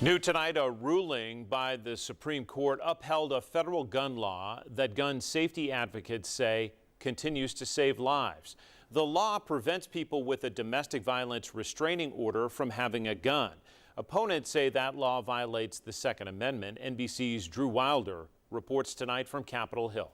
New tonight, a ruling by the Supreme Court upheld a federal gun law that gun safety advocates say continues to save lives. The law prevents people with a domestic violence restraining order from having a gun. Opponents say that law violates the Second Amendment. NBC's Drew Wilder reports tonight from Capitol Hill.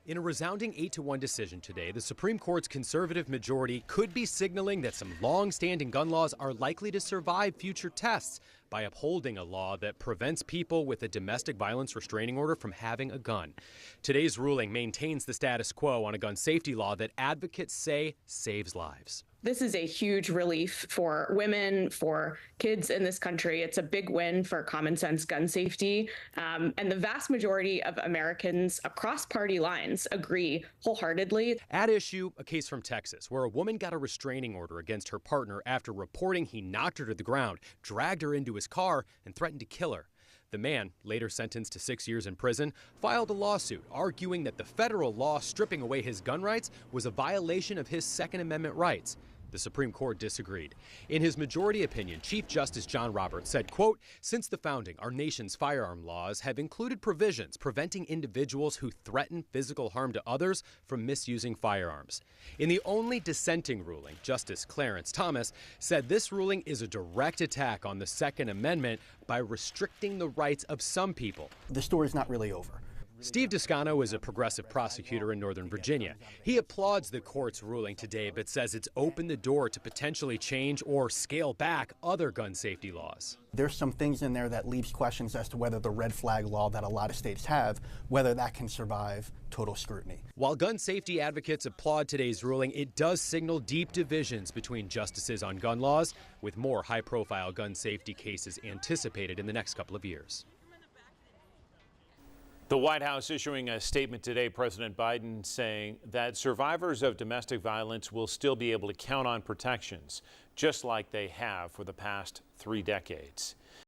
In a resounding 8-1 decision today, the Supreme Court's conservative majority could be signaling that some long-standing gun laws are likely to survive future tests by upholding a law that prevents people with a domestic violence restraining order from having a gun. Today's ruling maintains the status quo on a gun safety law that advocates say saves lives. This is a huge relief for women, for kids in this country. It's a big win for common sense gun safety. And the vast majority of Americans across party lines agree wholeheartedly. At issue, a case from Texas where a woman got a restraining order against her partner after reporting he knocked her to the ground, dragged her into his car, and threatened to kill her. The man, later sentenced to 6 years in prison, filed a lawsuit arguing that the federal law stripping away his gun rights was a violation of his Second Amendment rights. The Supreme Court disagreed. In his majority opinion, Chief Justice John Roberts said, quote, "Since the founding, our nation's firearm laws have included provisions preventing individuals who threaten physical harm to others from misusing firearms." In the only dissenting ruling, Justice Clarence Thomas said this ruling is a direct attack on the Second Amendment by restricting the rights of some people. The story's not really over. Steve Descano is a progressive prosecutor in Northern Virginia. He applauds the court's ruling today, but says it's opened the door to potentially change or scale back other gun safety laws. There's some things in there that leaves questions as to whether the red flag law that a lot of states have, whether that can survive total scrutiny. While gun safety advocates applaud today's ruling, it does signal deep divisions between justices on gun laws, with more high-profile gun safety cases anticipated in the next couple of years. The White House issuing a statement today, President Biden saying that survivors of domestic violence will still be able to count on protections, just like they have for the past 3 decades.